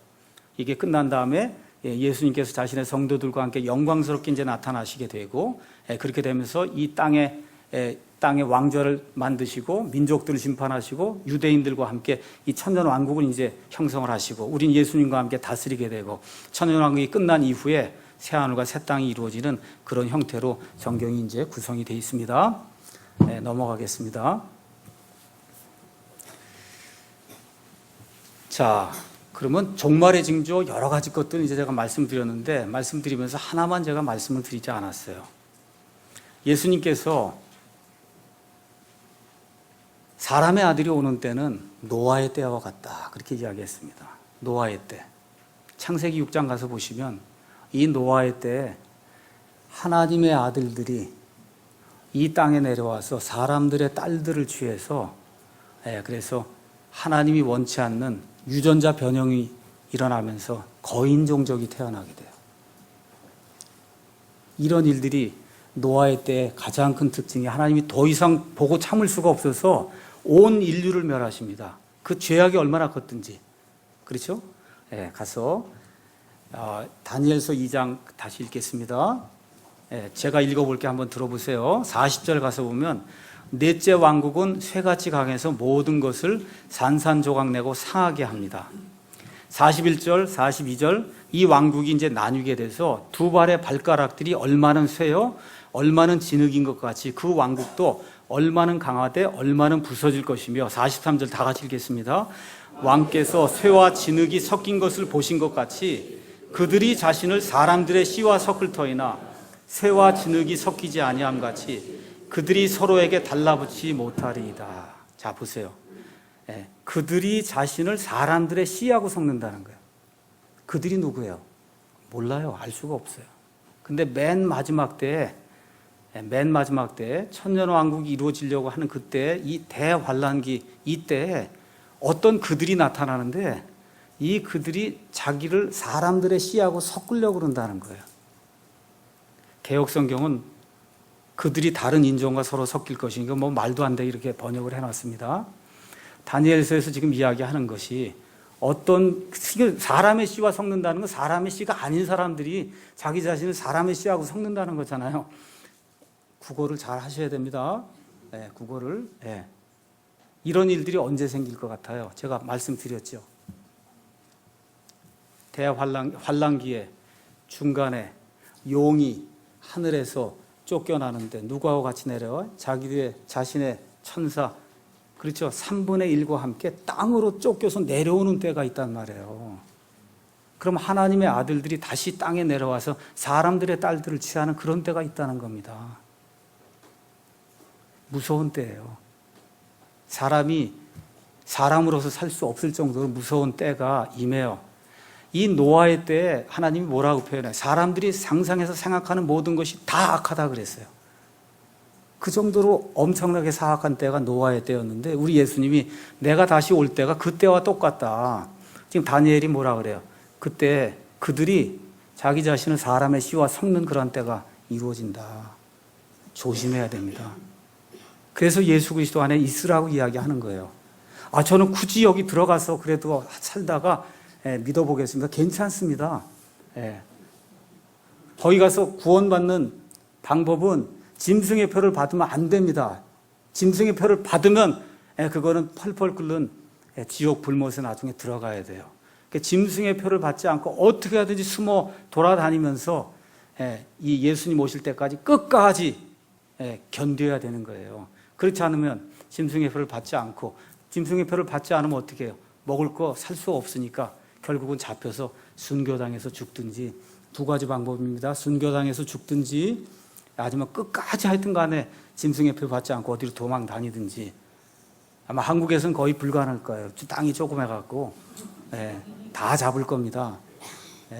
이게 끝난 다음에 예수님께서 자신의 성도들과 함께 영광스럽게 이제 나타나시게 되고, 그렇게 되면서 이 땅의 왕좌를 만드시고 민족들을 심판하시고 유대인들과 함께 이 천년 왕국을 이제 형성을 하시고 우린 예수님과 함께 다스리게 되고 천년 왕국이 끝난 이후에 새 하늘과 새 땅이 이루어지는 그런 형태로 성경이 이제 구성이 되어 있습니다. 넘어가겠습니다. 자, 그러면 종말의 징조 여러 가지 것들은 이제 제가 말씀드렸는데 말씀드리면서 하나만 제가 말씀을 드리지 않았어요. 예수님께서 사람의 아들이 오는 때는 노아의 때와 같다 그렇게 이야기했습니다. 노아의 때. 창세기 6장 가서 보시면 이 노아의 때에 하나님의 아들들이 이 땅에 내려와서 사람들의 딸들을 취해서 그래서 하나님이 원치 않는 유전자 변형이 일어나면서 거인 종족이 태어나게 돼요. 이런 일들이 노아의 때의 가장 큰 특징이 하나님이 더 이상 보고 참을 수가 없어서 온 인류를 멸하십니다. 그 죄악이 얼마나 컸든지. 그렇죠? 가서 다니엘서 2장 다시 읽겠습니다. 제가 읽어볼게 한번 들어보세요. 40절 가서 보면 넷째 왕국은 쇠같이 강해서 모든 것을 산산조각 내고 상하게 합니다. 41절, 42절 이 왕국이 이제 나뉘게 돼서 두 발의 발가락들이 얼마는 쇠요, 얼마는 진흙인 것 같이 그 왕국도 얼마는 강하되 얼마는 부서질 것이며 43절 다 같이 읽겠습니다. 왕께서 쇠와 진흙이 섞인 것을 보신 것 같이 그들이 자신을 사람들의 씨와 섞을 터이나 쇠와 진흙이 섞이지 아니함 같이 그들이 서로에게 달라붙지 못하리이다. 자 보세요. 그들이 자신을 사람들의 씨하고 섞는다는 거예요. 그들이 누구예요? 몰라요. 알 수가 없어요. 근데 맨 마지막 때에 천년왕국이 이루어지려고 하는 그때 이 대환란기 이때에 어떤 그들이 나타나는데 이 그들이 자기를 사람들의 씨하고 섞으려고 그런다는 거예요. 개역성경은 그들이 다른 인종과 서로 섞일 것이니까 뭐 말도 안 돼 이렇게 번역을 해놨습니다. 다니엘서에서 지금 이야기하는 것이 어떤 사람의 씨와 섞는다는 건 사람의 씨가 아닌 사람들이 자기 자신을 사람의 씨하고 섞는다는 거잖아요. 국어를 잘 하셔야 됩니다. 국어를. 이런 일들이 언제 생길 것 같아요? 제가 말씀드렸죠. 대환란기에 중간에 용이 하늘에서 쫓겨나는데 누구하고 같이 내려와? 자기의 자신의 천사, 그렇죠. 3분의 1과 함께 땅으로 쫓겨서 내려오는 때가 있단 말이에요. 그럼 하나님의 아들들이 다시 땅에 내려와서 사람들의 딸들을 취하는 그런 때가 있다는 겁니다. 무서운 때예요. 사람이 사람으로서 살 수 없을 정도로 무서운 때가 임해요. 이 노아의 때에 하나님이 뭐라고 표현해요? 사람들이 상상해서 생각하는 모든 것이 다 악하다 그랬어요. 그 정도로 엄청나게 사악한 때가 노아의 때였는데 우리 예수님이 내가 다시 올 때가 그때와 똑같다. 지금 다니엘이 뭐라 그래요? 그때 그들이 자기 자신을 사람의 씨와 섞는 그런 때가 이루어진다. 조심해야 됩니다. 그래서 예수 그리스도 안에 있으라고 이야기하는 거예요. 저는 굳이 여기 들어가서 그래도 살다가 믿어보겠습니다. 괜찮습니다. 거기 가서 구원받는 방법은 짐승의 표를 받으면 안 됩니다. 짐승의 표를 받으면 그거는 펄펄 끓는 지옥 불못에 나중에 들어가야 돼요. 짐승의 표를 받지 않고 어떻게 하든지 숨어 돌아다니면서 이 예수님 오실 때까지 끝까지 견뎌야 되는 거예요. 그렇지 않으면 짐승의 표를 받지 않고 짐승의 표를 받지 않으면 어떻게 해요? 먹을 거 살 수 없으니까 결국은 잡혀서 순교당해서 죽든지 두 가지 방법입니다. 순교당해서 죽든지 아니면 끝까지 하여튼 간에 짐승의 표 받지 않고 어디로 도망 다니든지 아마 한국에서는 거의 불가능할 거예요. 땅이 조그매갖고 다 잡을 겁니다.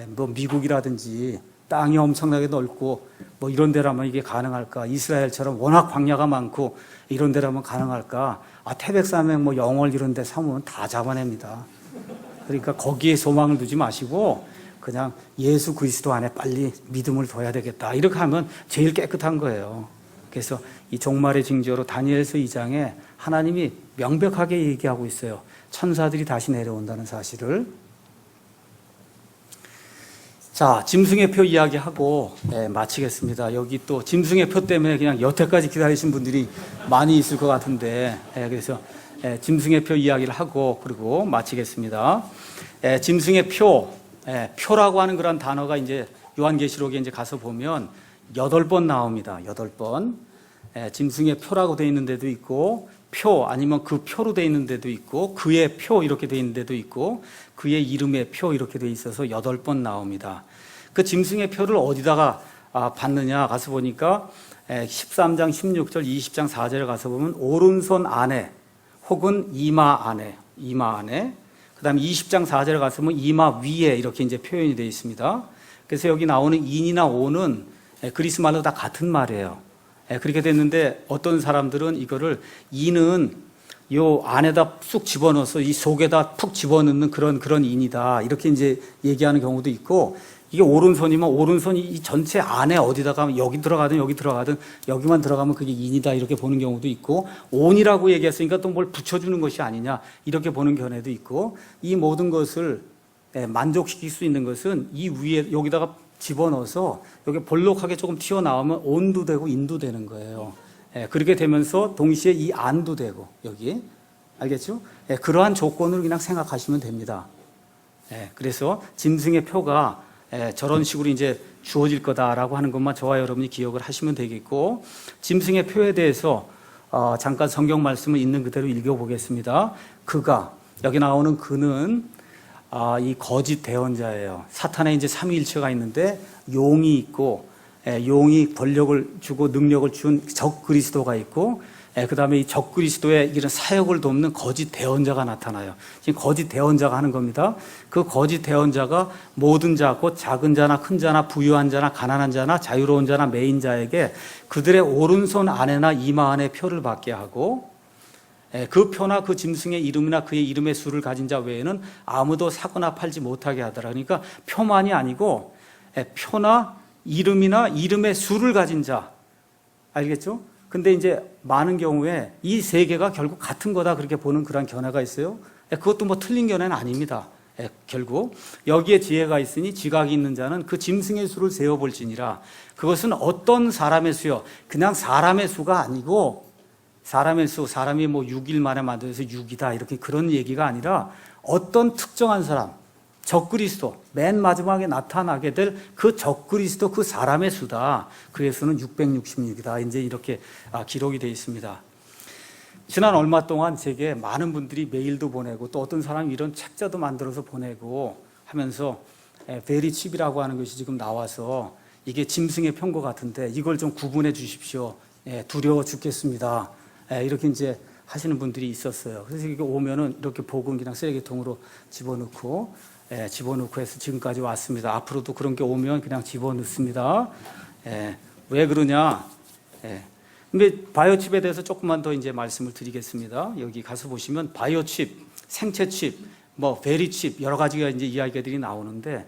뭐 미국이라든지 땅이 엄청나게 넓고 뭐 이런 데라면 이게 가능할까? 이스라엘처럼 워낙 광야가 많고 이런 데라면 가능할까? 태백산맥 뭐 영월 이런 데 삼으면 다 잡아냅니다. 그러니까 거기에 소망을 두지 마시고 그냥 예수 그리스도 안에 빨리 믿음을 둬야 되겠다. 이렇게 하면 제일 깨끗한 거예요. 그래서 이 종말의 징조로 다니엘서 2장에 하나님이 명백하게 얘기하고 있어요. 천사들이 다시 내려온다는 사실을. 자, 짐승의 표 이야기하고 마치겠습니다. 여기 또 짐승의 표 때문에 그냥 여태까지 기다리신 분들이 많이 있을 것 같은데 그래서 짐승의 표 이야기를 하고 그리고 마치겠습니다. 짐승의 표라고 하는 그런 단어가 이제 요한계시록에 이제 가서 보면 8번 나옵니다. 8번. 짐승의 표라고 되어 있는 데도 있고 표 아니면 그 표로 되어 있는 데도 있고 그의 표 이렇게 되어 있는 데도 있고 그의 이름의 표 이렇게 되어 있어서 8번 나옵니다. 그 짐승의 표를 어디다가 받느냐 가서 보니까 13장 16절 20장 4절에 가서 보면 오른손 안에 혹은 이마 안에 그 다음에 20장 4절에 가서 보면 이마 위에 이렇게 이제 표현이 되어 있습니다. 그래서 여기 나오는 인이나 오는 그리스 말로 다 같은 말이에요. 그렇게 됐는데 어떤 사람들은 이거를 인은 요 안에다 쑥 집어넣어서 이 속에다 푹 집어넣는 그런 인이다 이렇게 이제 얘기하는 경우도 있고 이게 오른손이면 오른손이 이 전체 안에 어디다가 여기 들어가든 여기만 들어가면 그게 인이다 이렇게 보는 경우도 있고 온이라고 얘기했으니까 또 뭘 붙여주는 것이 아니냐 이렇게 보는 견해도 있고 이 모든 것을 만족시킬 수 있는 것은 이 위에 여기다가 집어넣어서 여기 볼록하게 조금 튀어나오면 온도 되고 인도 되는 거예요. 그렇게 되면서 동시에 이 안도 되고 여기 알겠죠? 그러한 조건으로 그냥 생각하시면 됩니다. 그래서 짐승의 표가 저런 식으로 이제 주어질 거다라고 하는 것만 저와 여러분이 기억을 하시면 되겠고, 짐승의 표에 대해서 잠깐 성경 말씀을 있는 그대로 읽어보겠습니다. 그가, 여기 나오는 그는 이 거짓 대언자예요. 사탄의 이제 삼위일체가 있는데 용이 있고, 용이 권력을 주고 능력을 준 적 그리스도가 있고, 그 다음에 이 적 그리스도의 이런 사역을 돕는 거짓 대언자가 나타나요. 지금 거짓 대언자가 하는 겁니다. 그 거짓 대언자가 모든 자, 곧 작은 자나 큰 자나 부유한 자나 가난한 자나 자유로운 자나 매인 자에게 그들의 오른손 안에나 이마 안에 표를 받게 하고, 그 표나 그 짐승의 이름이나 그의 이름의 수를 가진 자 외에는 아무도 사거나 팔지 못하게 하더라. 그러니까 표만이 아니고 표나 이름이나 이름의 수를 가진 자, 알겠죠? 근데 이제 많은 경우에 이 세 개가 결국 같은 거다 그렇게 보는 그런 견해가 있어요. 그것도 뭐 틀린 견해는 아닙니다. 결국 여기에 지혜가 있으니 지각이 있는 자는 그 짐승의 수를 세어볼지니라. 그것은 어떤 사람의 수요? 그냥 사람의 수가 아니고, 사람의 수, 사람이 뭐 6일 만에 만들어서 6이다 이렇게 그런 얘기가 아니라 어떤 특정한 사람, 적그리스도, 맨 마지막에 나타나게 될 그 적그리스도 그 사람의 수다. 그의 수는 666이다. 이제 이렇게 기록이 되어 있습니다. 지난 얼마 동안 제게 많은 분들이 메일도 보내고 또 어떤 사람이 이런 책자도 만들어서 보내고 하면서 베리칩이라고 하는 것이 지금 나와서 이게 짐승의 표인 것 같은데 이걸 좀 구분해 주십시오. 두려워 죽겠습니다. 이렇게 이제 하시는 분들이 있었어요. 그래서 이게 오면은 이렇게 복은 그냥 쓰레기통으로 집어넣고 해서 지금까지 왔습니다. 앞으로도 그런 게 오면 그냥 집어넣습니다. 왜 그러냐? 근데 바이오칩에 대해서 조금만 더 이제 말씀을 드리겠습니다. 여기 가서 보시면 바이오칩, 생체칩, 뭐 베리칩 여러 가지가 이제 이야기들이 나오는데,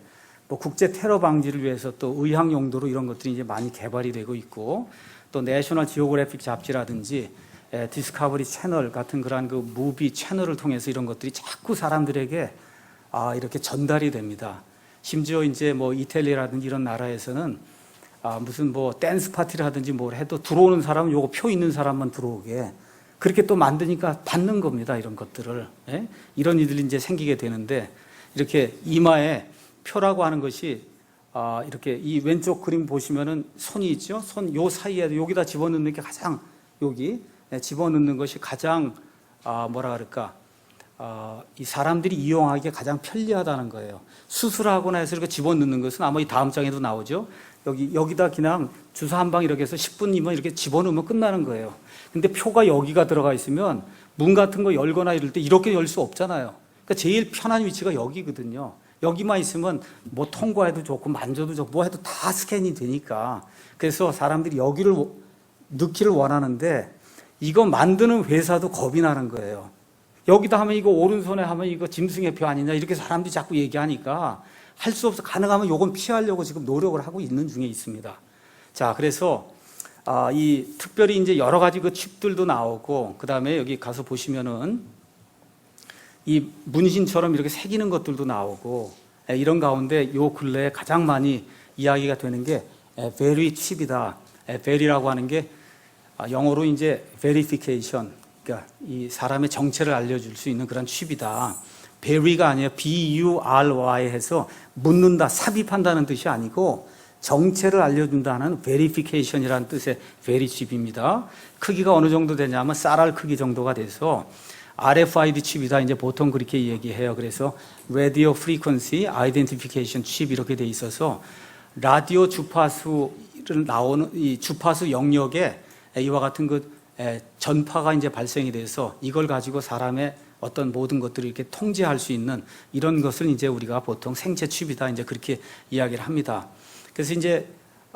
뭐 국제 테러 방지를 위해서 또 의학 용도로 이런 것들이 이제 많이 개발이 되고 있고, 또 내셔널 지오그래픽 잡지라든지 디스커버리 채널 같은 그런 그 무비 채널을 통해서 이런 것들이 자꾸 사람들에게 이렇게 전달이 됩니다. 심지어 이제 뭐 이탈리아라든지 이런 나라에서는 무슨 뭐 댄스 파티를 하든지 뭘 해도 들어오는 사람은 요거 표 있는 사람만 들어오게 그렇게 또 만드니까 받는 겁니다. 이런 것들을. 이런 일들이 이제 생기게 되는데, 이렇게 이마에 표라고 하는 것이 이렇게 이 왼쪽 그림 보시면은 손이 있죠. 손 요 사이에 여기다 집어넣는 게 가장 여기 집어넣는 것이 가장 뭐라 그럴까? 이 사람들이 이용하기에 가장 편리하다는 거예요. 수술하거나 해서 이렇게 집어넣는 것은 아마 이 다음 장에도 나오죠. 여기다 그냥 주사 한 방 이렇게 해서 10분이면 이렇게 집어넣으면 끝나는 거예요. 근데 표가 여기가 들어가 있으면 문 같은 거 열거나 이럴 때 이렇게 열 수 없잖아요. 그러니까 제일 편한 위치가 여기거든요. 여기만 있으면 뭐 통과해도 좋고 만져도 좋고 뭐 해도 다 스캔이 되니까. 그래서 사람들이 여기를 넣기를 원하는데 이거 만드는 회사도 겁이 나는 거예요. 여기다 하면 이거 오른손에 하면 이거 짐승의 표 아니냐 이렇게 사람들이 자꾸 얘기하니까 할 수 없어. 가능하면 요건 피하려고 지금 노력을 하고 있는 중에 있습니다. 자, 그래서 이 특별히 이제 여러 가지 그 칩들도 나오고, 그 다음에 여기 가서 보시면은 이 문신처럼 이렇게 새기는 것들도 나오고, 이런 가운데 요 근래에 가장 많이 이야기가 되는 게 베리 칩이다. 베리라고 하는 게 영어로 이제 verification, 그러니까 이 사람의 정체를 알려줄 수 있는 그런 칩이다. 베리가 아니에요. B-U-R-Y 해서 묻는다, 삽입한다는 뜻이 아니고 정체를 알려준다는 verification이라는 뜻의 베리 칩입니다. 크기가 어느 정도 되냐면 쌀알 크기 정도가 돼서 RFID 칩이다. 이제 보통 그렇게 얘기해요. 그래서 Radio Frequency Identification 칩 이렇게 돼 있어서 라디오 주파수를 나오는 이 주파수 영역에 이와 같은 그 전파가 이제 발생이 돼서 이걸 가지고 사람의 어떤 모든 것들을 이렇게 통제할 수 있는 이런 것을 이제 우리가 보통 생체 칩이다. 이제 그렇게 이야기를 합니다. 그래서 이제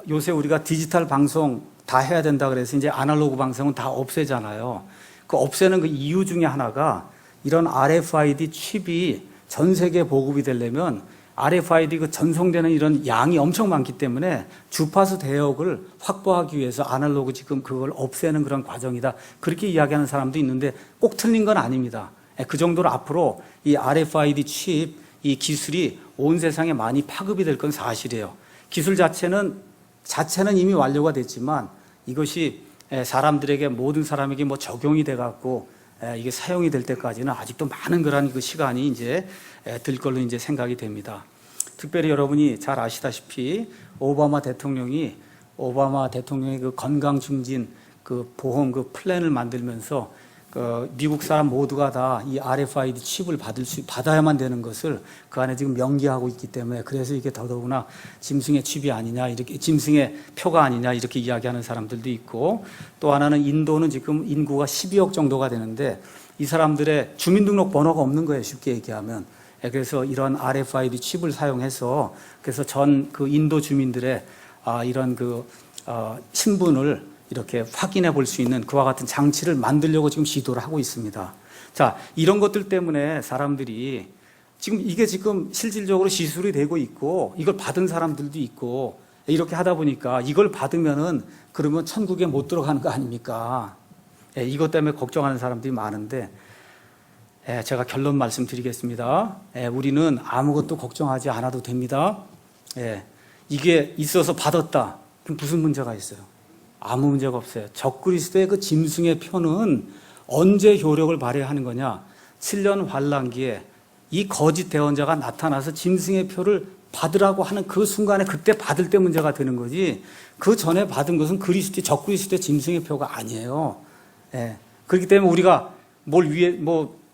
요새 우리가 디지털 방송 다 해야 된다 그래서 이제 아날로그 방송은 다 없애잖아요. 그 없애는 그 이유 중에 하나가 이런 RFID 칩이 전 세계에 보급이 되려면 RFID 그 전송되는 이런 양이 엄청 많기 때문에 주파수 대역을 확보하기 위해서 아날로그 지금 그걸 없애는 그런 과정이다. 그렇게 이야기하는 사람도 있는데 꼭 틀린 건 아닙니다. 그 정도로 앞으로 이 RFID 칩, 이 기술이 온 세상에 많이 파급이 될 건 사실이에요. 기술 자체는 이미 완료가 됐지만 이것이 사람들에게 모든 사람에게 뭐 적용이 돼 갖고 이게 사용이 될 때까지는 아직도 많은 그런 그 시간이 이제 들 걸로 이제 생각이 됩니다. 특별히 여러분이 잘 아시다시피 오바마 대통령이 그 건강 증진 그 보험 그 플랜을 만들면서 그 미국 사람 모두가 다 이 RFID 칩을 받아야만 되는 것을 그 안에 지금 명기하고 있기 때문에 그래서 이게 더더구나 짐승의 칩이 아니냐 이렇게 짐승의 표가 아니냐 이렇게 이야기하는 사람들도 있고 또 하나는 인도는 지금 인구가 12억 정도가 되는데 이 사람들의 주민등록 번호가 없는 거예요. 쉽게 얘기하면. 그래서 이런 RFID 칩을 사용해서 그래서 전 그 인도 주민들의 이런 그 신분을 이렇게 확인해 볼 수 있는 그와 같은 장치를 만들려고 지금 시도를 하고 있습니다. 자, 이런 것들 때문에 사람들이 이게 지금 실질적으로 시술이 되고 있고 이걸 받은 사람들도 있고 이렇게 하다 보니까 이걸 받으면은 그러면 천국에 못 들어가는 거 아닙니까? 이것 때문에 걱정하는 사람들이 많은데 제가 결론 말씀드리겠습니다. 우리는 아무것도 걱정하지 않아도 됩니다. 이게 있어서 받았다. 그럼 무슨 문제가 있어요? 아무 문제가 없어요. 적그리스도의 그 짐승의 표는 언제 효력을 발휘하는 거냐? 7년 환란기에 이 거짓 대언자가 나타나서 짐승의 표를 받으라고 하는 그 순간에 그때 받을 때 문제가 되는 거지 그 전에 받은 것은 적그리스도의 짐승의 표가 아니에요. 그렇기 때문에 우리가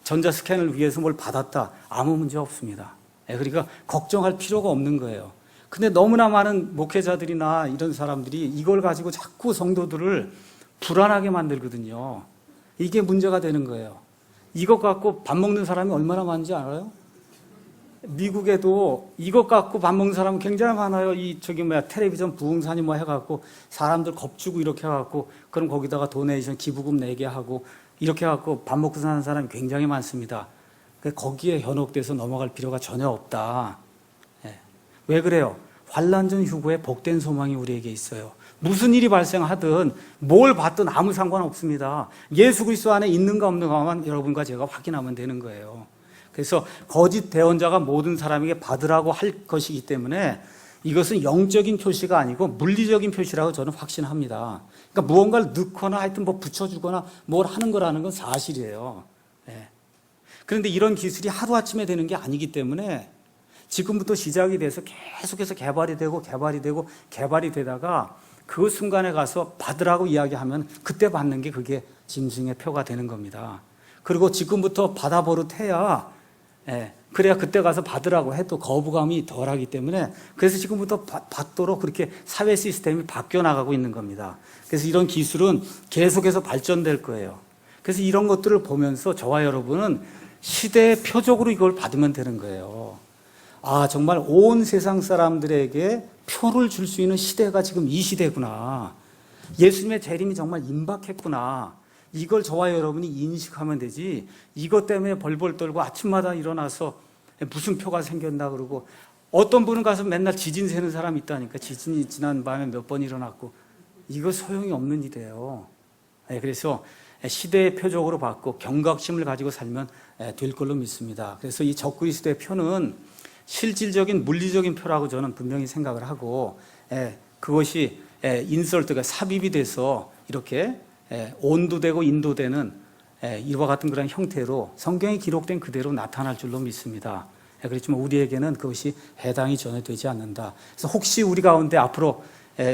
전자 스캔을 위해서 뭘 받았다. 아무 문제 없습니다. 그러니까 걱정할 필요가 없는 거예요. 근데 너무나 많은 목회자들이나 이런 사람들이 이걸 가지고 자꾸 성도들을 불안하게 만들거든요. 이게 문제가 되는 거예요. 이것 갖고 밥 먹는 사람이 얼마나 많은지 알아요? 미국에도 이것 갖고 밥 먹는 사람은 굉장히 많아요. 텔레비전 부흥산이 해갖고 사람들 겁주고 이렇게 해갖고 그럼 거기다가 도네이션 기부금 내게 하고 이렇게 해갖고 밥 먹고 사는 사람이 굉장히 많습니다. 거기에 현혹돼서 넘어갈 필요가 전혀 없다. 왜 그래요? 환난전 휴거에 복된 소망이 우리에게 있어요. 무슨 일이 발생하든 뭘 받든 아무 상관없습니다. 예수 그리스도 안에 있는가 없는가만 여러분과 제가 확인하면 되는 거예요. 그래서 거짓 대언자가 모든 사람에게 받으라고 할 것이기 때문에 이것은 영적인 표시가 아니고 물리적인 표시라고 저는 확신합니다. 그러니까 무언가를 넣거나 하여튼 붙여주거나 뭘 하는 거라는 건 사실이에요. 그런데 이런 기술이 하루아침에 되는 게 아니기 때문에 지금부터 시작이 돼서 계속해서 개발이 되다가 그 순간에 가서 받으라고 이야기하면 그때 받는 게 그게 짐승의 표가 되는 겁니다. 그리고 지금부터 받아버릇해야 그래야 그때 가서 받으라고 해도 거부감이 덜하기 때문에 그래서 지금부터 받도록 그렇게 사회 시스템이 바뀌어 나가고 있는 겁니다. 그래서 이런 기술은 계속해서 발전될 거예요. 그래서 이런 것들을 보면서 저와 여러분은 시대의 표적으로 이걸 받으면 되는 거예요. 정말 온 세상 사람들에게 표를 줄 수 있는 시대가 지금 이 시대구나. 예수님의 재림이 정말 임박했구나. 이걸 저와 여러분이 인식하면 되지 이것 때문에 벌벌 떨고 아침마다 일어나서 무슨 표가 생겼나 그러고 어떤 분은 가서 맨날 지진 세는 사람이 있다니까 지진이 지난 밤에 몇 번 일어났고 이거 소용이 없는 일이에요. 그래서 시대의 표적으로 받고 경각심을 가지고 살면 될 걸로 믿습니다. 그래서 이 적그리스도의 표는 실질적인 물리적인 표라고 저는 분명히 생각을 하고 그것이 인설트가 삽입이 돼서 이렇게 온도되고 인도되는 이와 같은 그런 형태로 성경에 기록된 그대로 나타날 줄로 믿습니다. 그렇지만 우리에게는 그것이 해당이 전혀 되지 않는다. 그래서 혹시 우리 가운데 앞으로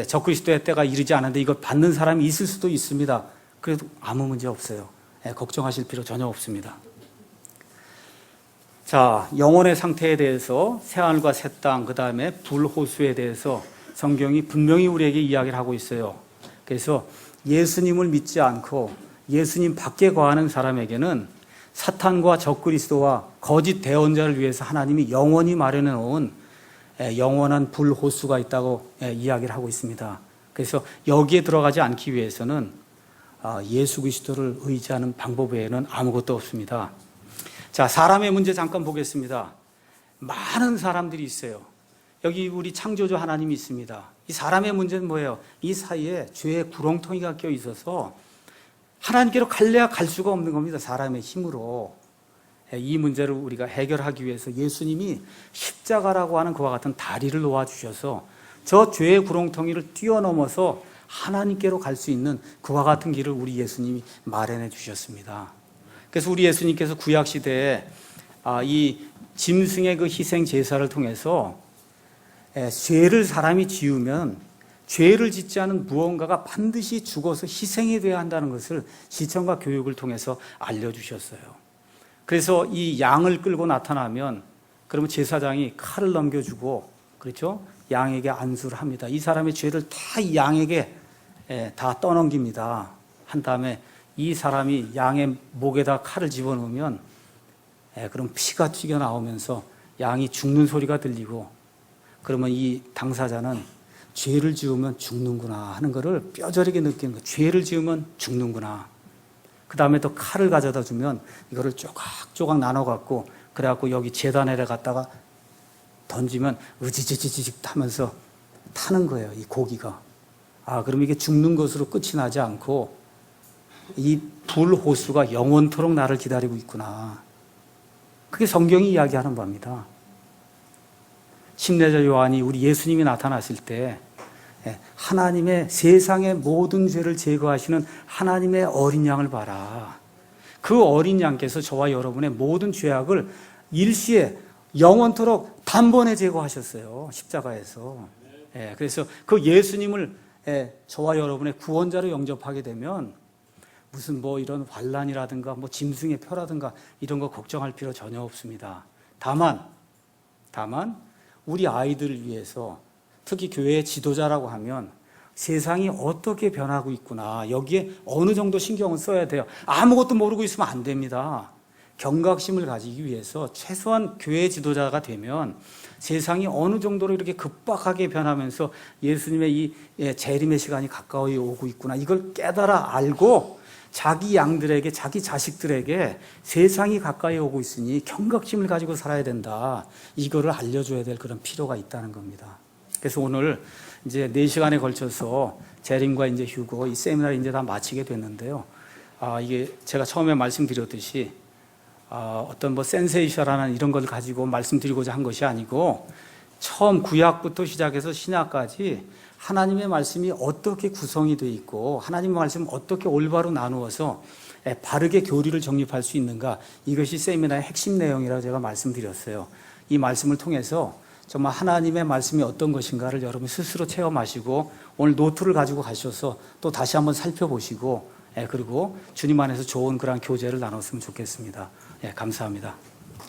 적그리스도의 때가 이르지 않은데 이걸 받는 사람이 있을 수도 있습니다. 그래도 아무 문제 없어요. 걱정하실 필요 전혀 없습니다. 자, 영혼의 상태에 대해서 새하늘과 새 땅, 그 다음에 불호수에 대해서 성경이 분명히 우리에게 이야기를 하고 있어요. 그래서 예수님을 믿지 않고 예수님 밖에 거하는 사람에게는 사탄과 적그리스도와 거짓 대언자를 위해서 하나님이 영원히 마련해 놓은 영원한 불호수가 있다고 이야기를 하고 있습니다. 그래서 여기에 들어가지 않기 위해서는 예수 그리스도를 의지하는 방법 외에는 아무것도 없습니다. 자, 사람의 문제 잠깐 보겠습니다. 많은 사람들이 있어요. 여기 우리 창조주 하나님이 있습니다. 이 사람의 문제는 뭐예요? 이 사이에 죄의 구렁텅이가 껴 있어서 하나님께로 갈래야 갈 수가 없는 겁니다. 사람의 힘으로. 이 문제를 우리가 해결하기 위해서 예수님이 십자가라고 하는 그와 같은 다리를 놓아주셔서 저 죄의 구렁텅이를 뛰어넘어서 하나님께로 갈 수 있는 그와 같은 길을 우리 예수님이 마련해 주셨습니다. 그래서 우리 예수님께서 구약 시대에 이 짐승의 그 희생 제사를 통해서 죄를 사람이 지으면 죄를 짓지 않은 무언가가 반드시 죽어서 희생이 되어야 한다는 것을 시청과 교육을 통해서 알려주셨어요. 그래서 이 양을 끌고 나타나면 그러면 제사장이 칼을 넘겨주고 그렇죠? 양에게 안수를 합니다. 이 사람의 죄를 다 이 양에게 다 떠넘깁니다. 한 다음에 이 사람이 양의 목에다 칼을 집어넣으면 그럼 피가 튀겨 나오면서 양이 죽는 소리가 들리고 그러면 이 당사자는 죄를 지으면 죽는구나 하는 것을 뼈저리게 느끼는 거예요. 죄를 지으면 죽는구나. 그 다음에 또 칼을 가져다 주면 이거를 조각조각 나눠 갖고 그래갖고 여기 제단에 갖다가 던지면 으지지지직 하면서 타는 거예요. 이 고기가. 그럼 이게 죽는 것으로 끝이 나지 않고 이 불 호수가 영원토록 나를 기다리고 있구나. 그게 성경이 이야기하는 바입니다. 침례자 요한이 우리 예수님이 나타났을 때 하나님의 세상의 모든 죄를 제거하시는 하나님의 어린 양을 봐라. 그 어린 양께서 저와 여러분의 모든 죄악을 일시에 영원토록 단번에 제거하셨어요. 십자가에서. 그래서 그 예수님을 저와 여러분의 구원자로 영접하게 되면 무슨 이런 환난이라든가 짐승의 표라든가 이런 거 걱정할 필요 전혀 없습니다. 다만 우리 아이들을 위해서 특히 교회의 지도자라고 하면 세상이 어떻게 변하고 있구나. 여기에 어느 정도 신경을 써야 돼요. 아무것도 모르고 있으면 안 됩니다. 경각심을 가지기 위해서 최소한 교회 지도자가 되면 세상이 어느 정도로 이렇게 급박하게 변하면서 예수님의 이 재림의 시간이 가까이 오고 있구나. 이걸 깨달아 알고 자기 양들에게, 자기 자식들에게 세상이 가까이 오고 있으니 경각심을 가지고 살아야 된다. 이거를 알려줘야 될 그런 필요가 있다는 겁니다. 그래서 오늘 이제 4시간에 걸쳐서 재림과 이제 휴거, 이 세미나를 이제 다 마치게 됐는데요. 이게 제가 처음에 말씀드렸듯이 어떤 센세이션이라는 이런 걸 가지고 말씀드리고자 한 것이 아니고 처음 구약부터 시작해서 신약까지 하나님의 말씀이 어떻게 구성이 되어 있고 하나님의 말씀을 어떻게 올바로 나누어서 바르게 교리를 정립할 수 있는가, 이것이 세미나의 핵심 내용이라고 제가 말씀드렸어요. 이 말씀을 통해서 정말 하나님의 말씀이 어떤 것인가를 여러분 스스로 체험하시고 오늘 노트를 가지고 가셔서 또 다시 한번 살펴보시고 그리고 주님 안에서 좋은 그런 교제를 나눴으면 좋겠습니다. 감사합니다.